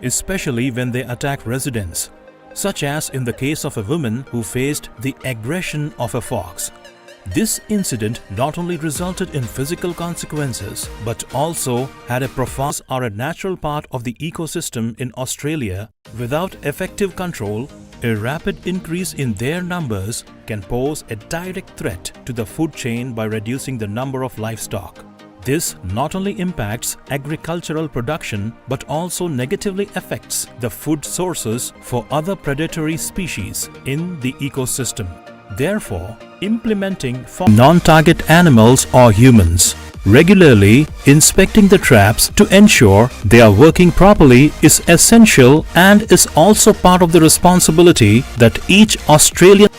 especially when they attack residents, such as in the case of a woman who faced the aggression of a fox. This incident not only resulted in physical consequences but also had a profound are a natural part of the ecosystem in Australia. Without effective control, a rapid increase in their numbers can pose a direct threat to the food chain by reducing the number of livestock. This not only impacts agricultural production but also negatively affects the food sources for other predatory species in the ecosystem. Therefore, implementing non-target animals or humans, regularly inspecting the traps to ensure they are working properly is essential and is also part of the responsibility that each Australian.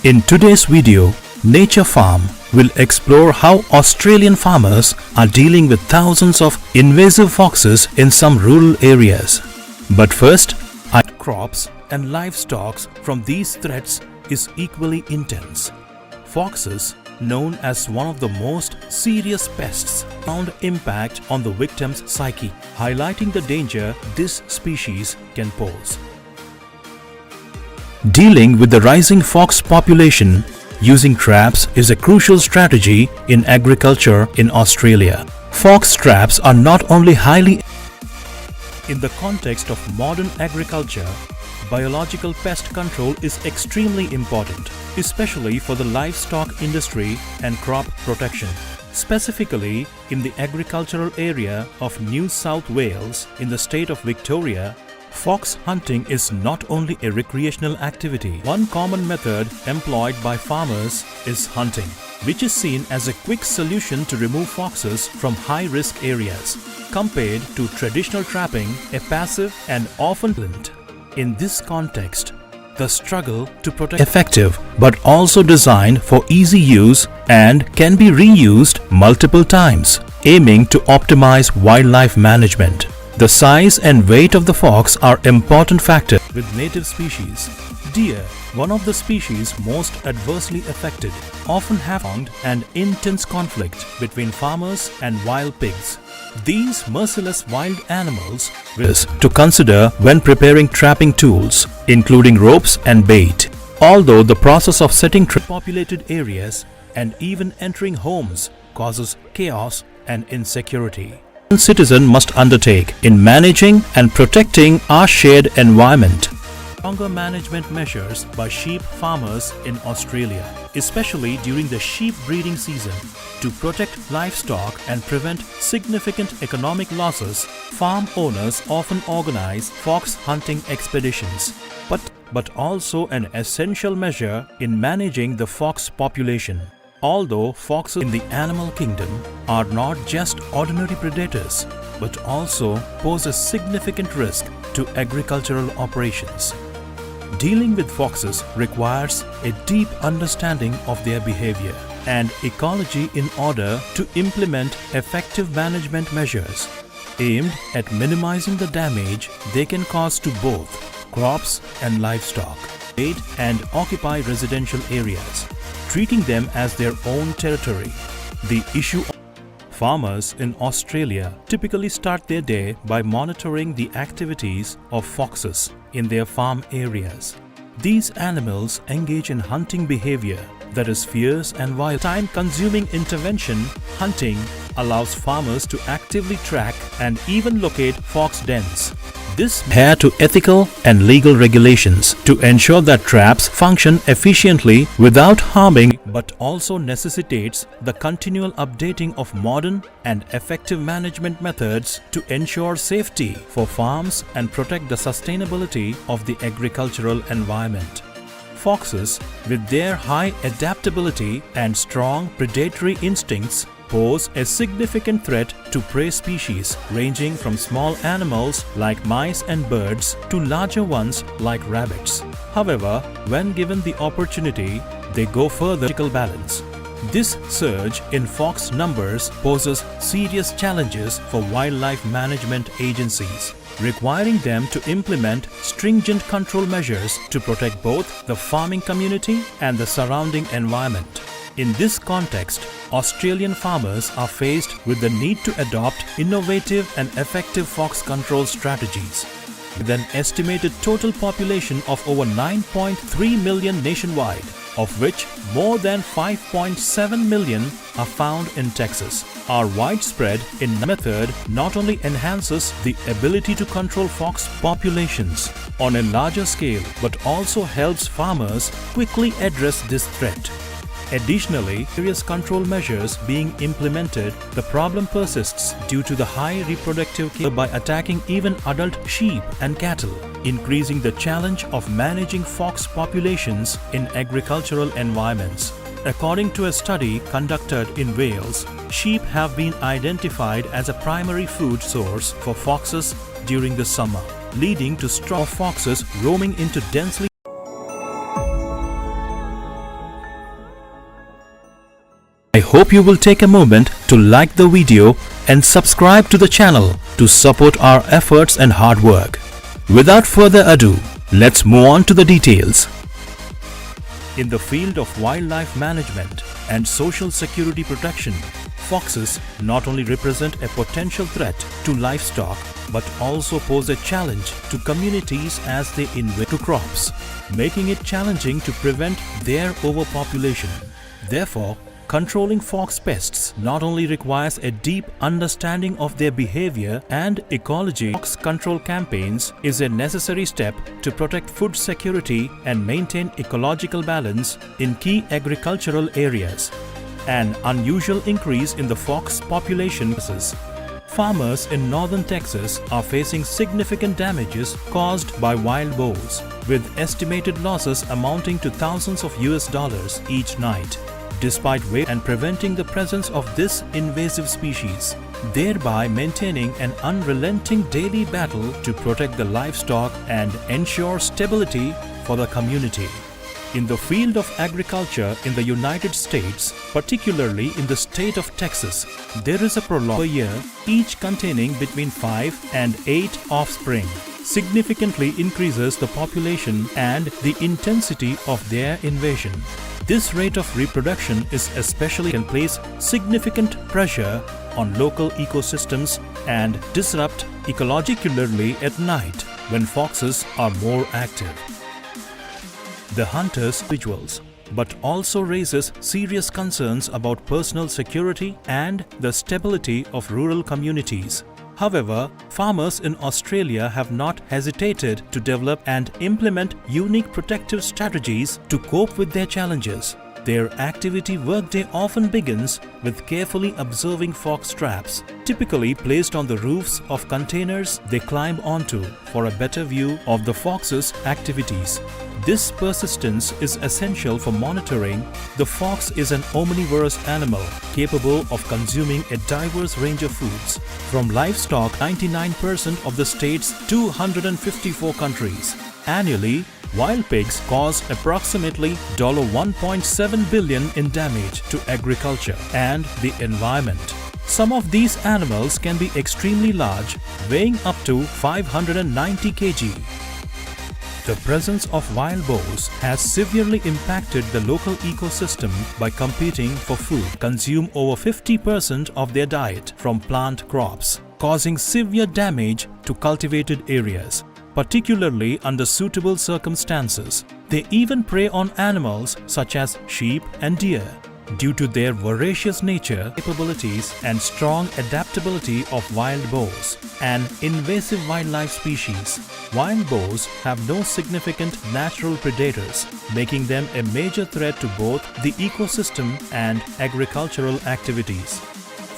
In today's video, Nature Farm will explore how Australian farmers are dealing with thousands of invasive foxes in some rural areas. But first, crops and livestock from these threats is equally intense. Foxes, known as one of the most serious pests, found impact on the victim's psyche, highlighting the danger this species can pose. Dealing with the rising fox population using traps is a crucial strategy in agriculture in Australia. Fox traps are not only highly in the context of modern agriculture, biological pest control is extremely important, especially for the livestock industry and crop protection. Specifically, in the agricultural area of New South Wales in the state of Victoria, fox hunting is not only a recreational activity. One common method employed by farmers is hunting, which is seen as a quick solution to remove foxes from high-risk areas, compared to traditional trapping, a passive and often violent. In this context, the struggle to protect effective but also designed for easy use and can be reused multiple times, aiming to optimize wildlife management. The size and weight of the fox are important factors. With native species, deer, one of the species most adversely affected, often have an intense conflict between farmers and wild pigs. These merciless wild animals to consider when preparing trapping tools, including ropes and bait. Although the process of setting populated areas and even entering homes causes chaos and insecurity, citizen must undertake in managing and protecting our shared environment. Stronger management measures by sheep farmers in Australia, especially during the sheep breeding season, to protect livestock and prevent significant economic losses. Farm owners often organize fox hunting expeditions, but also an essential measure in managing the fox population. Although foxes in the animal kingdom are not just ordinary predators, but also pose a significant risk to agricultural operations. Dealing with foxes requires a deep understanding of their behavior and ecology in order to implement effective management measures aimed at minimizing the damage they can cause to both crops and livestock, and occupy residential areas, treating them as their own territory. The issue of farmers in Australia typically start their day by monitoring the activities of foxes in their farm areas. These animals engage in hunting behavior that is fierce and wild. Time-consuming intervention hunting allows farmers to actively track and even locate fox dens. This adhere to ethical and legal regulations to ensure that traps function efficiently without harming, but also necessitates the continual updating of modern and effective management methods to ensure safety for farms and protect the sustainability of the agricultural environment. Foxes, with their high adaptability and strong predatory instincts, pose a significant threat to prey species ranging from small animals like mice and birds to larger ones like rabbits. However, when given the opportunity, they go further. Balance. This surge in fox numbers poses serious challenges for wildlife management agencies, requiring them to implement stringent control measures to protect both the farming community and the surrounding environment. In this context, Australian farmers are faced with the need to adopt innovative and effective fox control strategies. With an estimated total population of over 9.3 million nationwide, of which more than 5.7 million are found in Texas. Our widespread in method not only enhances the ability to control fox populations on a larger scale, but also helps farmers quickly address this threat. Additionally, various control measures being implemented, the problem persists due to the high reproductive capacity by attacking even adult sheep and cattle, increasing the challenge of managing fox populations in agricultural environments. According to a study conducted in Wales, sheep have been identified as a primary food source for foxes during the summer, leading to straw foxes roaming into densely. I hope you will take a moment to like the video and subscribe to the channel to support our efforts and hard work. Without further ado, let's move on to the details. In the field of wildlife management and social security protection, foxes not only represent a potential threat to livestock but also pose a challenge to communities as they invade to crops, making it challenging to prevent their overpopulation. Therefore, controlling fox pests not only requires a deep understanding of their behavior and ecology. Fox control campaigns is a necessary step to protect food security and maintain ecological balance in key agricultural areas. An unusual increase in the fox population. Farmers in northern Texas are facing significant damages caused by wild boars, with estimated losses amounting to thousands of US dollars each night, despite and preventing the presence of this invasive species, thereby maintaining an unrelenting daily battle to protect the livestock and ensure stability for the community. In the field of agriculture in the United States, particularly in the state of Texas, there is a prolonged per year, each containing between 5 and 8 offspring, significantly increases the population and the intensity of their invasion. This rate of reproduction is especially can place significant pressure on local ecosystems and disrupt ecologically at night when foxes are more active. The hunters individuals, but also raises serious concerns about personal security and the stability of rural communities. However, farmers in Australia have not hesitated to develop and implement unique protective strategies to cope with their challenges. Their activity workday often begins with carefully observing fox traps, typically placed on the roofs of containers they climb onto for a better view of the fox's activities. This persistence is essential for monitoring. The fox is an omnivorous animal capable of consuming a diverse range of foods, from livestock 99% of the state's 254 countries. Annually, wild pigs cause approximately $1.7 billion in damage to agriculture and the environment. Some of these animals can be extremely large, weighing up to 590 kg. The presence of wild boars has severely impacted the local ecosystem by competing for food, consume over 50% of their diet from plant crops, causing severe damage to cultivated areas, particularly under suitable circumstances. They even prey on animals such as sheep and deer. Due to their voracious nature, capabilities and strong adaptability of wild boars, an invasive wildlife species, wild boars have no significant natural predators, making them a major threat to both the ecosystem and agricultural activities.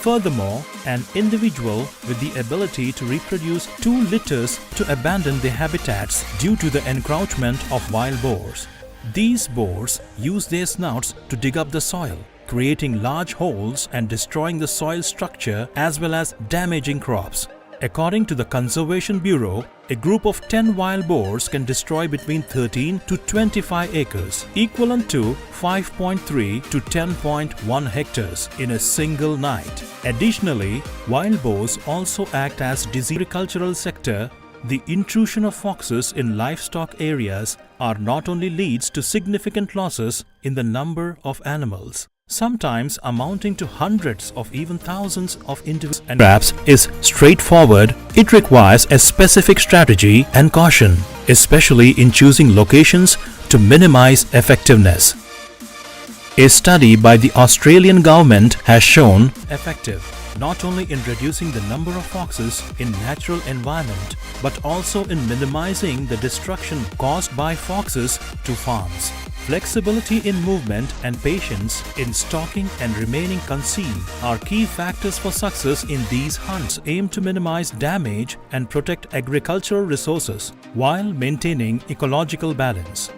Furthermore, an individual with the ability to reproduce too litters to abandon their habitats due to the encroachment of wild boars. These boars use their snouts to dig up the soil, creating large holes and destroying the soil structure as well as damaging crops. According to the Conservation Bureau, a group of 10 wild boars can destroy between 13 to 25 acres, equivalent to 5.3 to 10.1 hectares in a single night. Additionally, wild boars also act as disease agricultural sector. The intrusion of foxes in livestock areas not only leads to significant losses in the number of animals, sometimes amounting to hundreds of even thousands of individuals and traps, is straightforward. It requires a specific strategy and caution, especially in choosing locations to minimize effectiveness. A study by the Australian government has shown effective not only in reducing the number of foxes in natural environment but also in minimizing the destruction caused by foxes to farms. Flexibility in movement and patience in stalking and remaining concealed are key factors for success in these hunts. Aim to minimize damage and protect agricultural resources while maintaining ecological balance.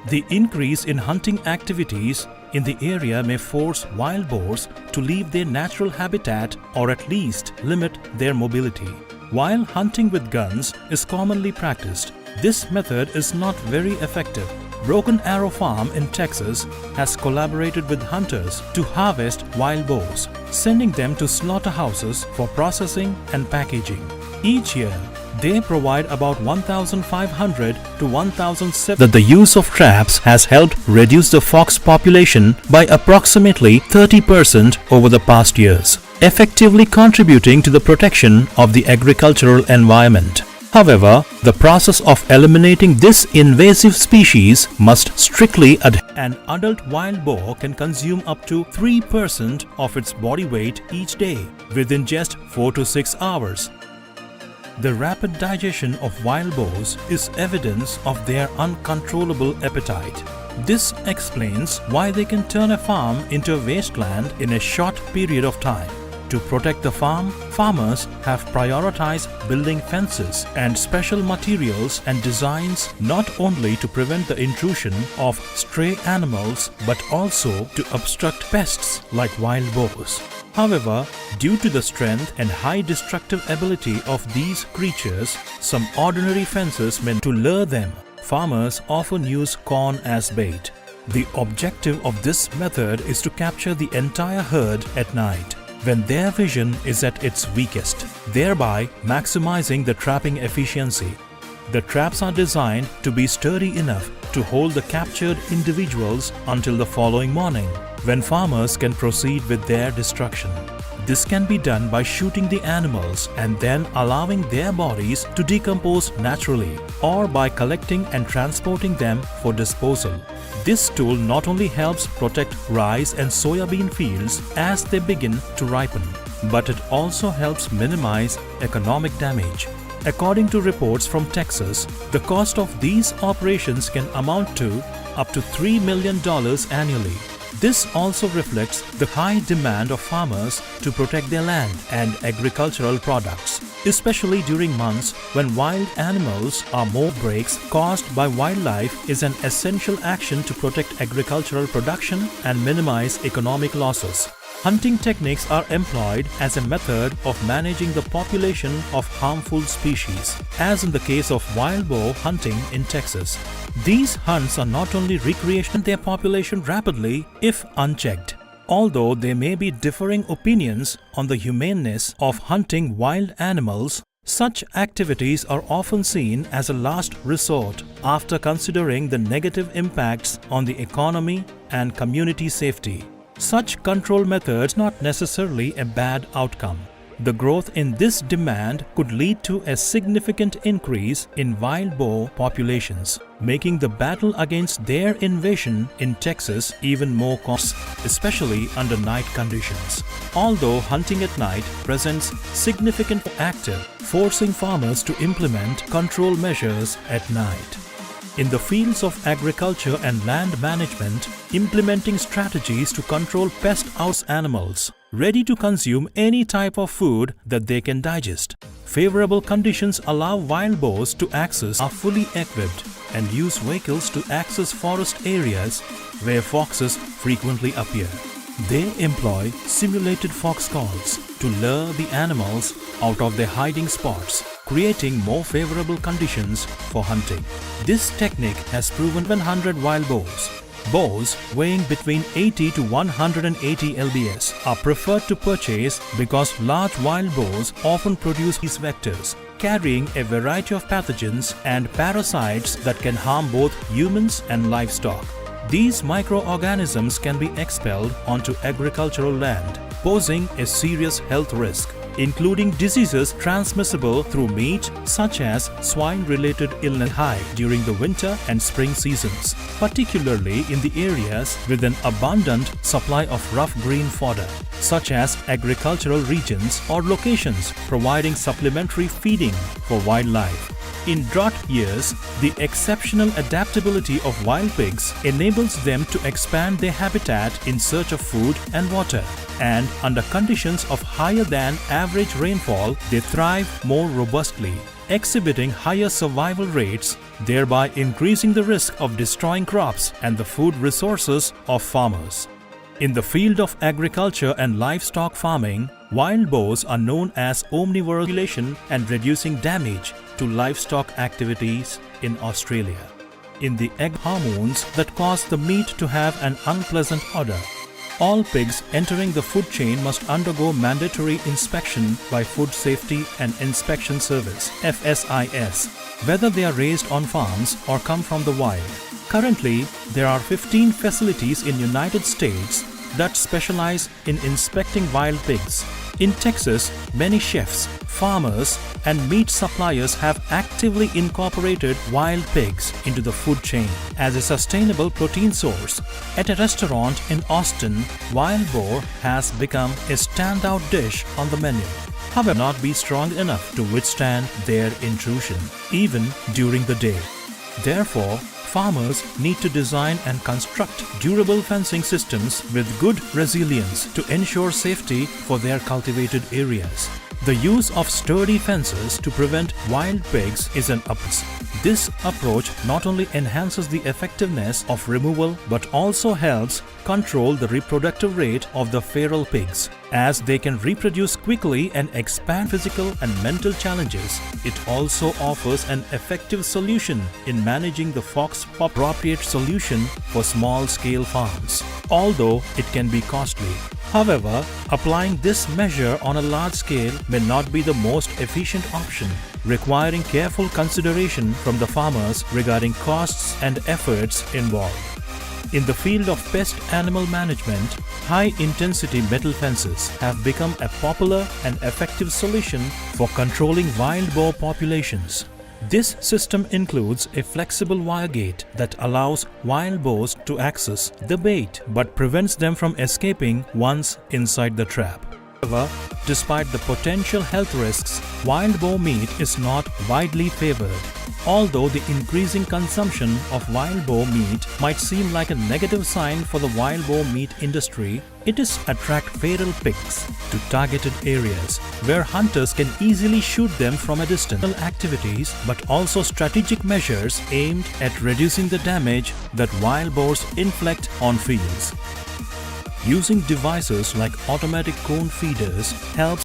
The increase in hunting activities in the area may force wild boars to leave their natural habitat or at least limit their mobility. While hunting with guns is commonly practiced, this method is not very effective. Broken Arrow Farm in Texas has collaborated with hunters to harvest wild boars, sending them to slaughterhouses for processing and packaging. Each year, they provide about 1,500 to 1,700. That the use of traps has helped reduce the fox population by approximately 30% over the past years, effectively contributing to the protection of the agricultural environment. However, the process of eliminating this invasive species must strictly adhere. An adult wild boar can consume up to 3% of its body weight each day within just 4 to 6 hours. The rapid digestion of wild boars is evidence of their uncontrollable appetite. This explains why they can turn a farm into a wasteland in a short period of time. To protect the farm, farmers have prioritized building fences and special materials and designs not only to prevent the intrusion of stray animals but also to obstruct pests like wild boars. However, due to the strength and high destructive ability of these creatures, some ordinary fences meant to lure them. Farmers often use corn as bait. The objective of this method is to capture the entire herd at night, when their vision is at its weakest, thereby maximizing the trapping efficiency. The traps are designed to be sturdy enough to hold the captured individuals until the following morning, when farmers can proceed with their destruction. This can be done by shooting the animals and then allowing their bodies to decompose naturally, or by collecting and transporting them for disposal. This tool not only helps protect rice and soybean fields as they begin to ripen, but it also helps minimize economic damage. According to reports from Texas, the cost of these operations can amount to up to $3 million annually. This also reflects the high demand of farmers to protect their land and agricultural products, especially during months when wild animals are more. Breaks caused by wildlife is an essential action to protect agricultural production and minimize economic losses. Hunting techniques are employed as a method of managing the population of harmful species, as in the case of wild boar hunting in Texas. These hunts are not only recreational, their population rapidly if unchecked. Although there may be differing opinions on the humaneness of hunting wild animals, such activities are often seen as a last resort after considering the negative impacts on the economy and community safety. Such control methods are not necessarily a bad outcome. The growth in this demand could lead to a significant increase in wild boar populations, making the battle against their invasion in Texas even more costly, especially under night conditions. Although hunting at night presents significant active, forcing farmers to implement control measures at night. In the fields of agriculture and land management, implementing strategies to control pest-house animals, ready to consume any type of food that they can digest. Favorable conditions allow wild boars to access are fully equipped and use vehicles to access forest areas where foxes frequently appear. They employ simulated fox calls to lure the animals out of their hiding spots, creating more favorable conditions for hunting. This technique has proven 100 wild boars. Boars weighing between 80 to 180 lbs are preferred to purchase because large wild boars often produce these vectors, carrying a variety of pathogens and parasites that can harm both humans and livestock. These microorganisms can be expelled onto agricultural land, posing a serious health risk, including diseases transmissible through meat such as swine-related illness high during the winter and spring seasons, particularly in the areas with an abundant supply of rough green fodder, such as agricultural regions or locations providing supplementary feeding for wildlife. In drought years, the exceptional adaptability of wild pigs enables them to expand their habitat in search of food and water, and under conditions of higher than average rainfall, they thrive more robustly, exhibiting higher survival rates, thereby increasing the risk of destroying crops and the food resources of farmers. In the field of agriculture and livestock farming, wild boars are known as omnivorous population and reducing damage to livestock activities in Australia. In the egg hormones that cause the meat to have an unpleasant odor, all pigs entering the food chain must undergo mandatory inspection by Food Safety and Inspection Service (FSIS), whether they are raised on farms or come from the wild. Currently, there are 15 facilities in United States that specialize in inspecting wild pigs. In Texas, many chefs, farmers, and meat suppliers have actively incorporated wild pigs into the food chain as a sustainable protein source. At a restaurant in Austin, wild boar has become a standout dish on the menu. However, not be strong enough to withstand their intrusion, even during the day. Therefore, farmers need to design and construct durable fencing systems with good resilience to ensure safety for their cultivated areas. The use of sturdy fences to prevent wild pigs is an approach. This approach not only enhances the effectiveness of removal but also helps control the reproductive rate of the feral pigs. As they can reproduce quickly and expand physical and mental challenges, it also offers an effective solution in managing the fox appropriate solution for small-scale farms, although it can be costly. However, applying this measure on a large scale may not be the most efficient option, requiring careful consideration from the farmers regarding costs and efforts involved. In the field of pest animal management, high-intensity metal fences have become a popular and effective solution for controlling wild boar populations. This system includes a flexible wire gate that allows wild boars to access the bait but prevents them from escaping once inside the trap. However, despite the potential health risks, wild boar meat is not widely favored. Although the increasing consumption of wild boar meat might seem like a negative sign for the wild boar meat industry, it does attract feral pigs to targeted areas where hunters can easily shoot them from a distance. Activities, but also strategic measures aimed at reducing the damage that wild boars inflict on fields. Using devices like automatic cone feeders helps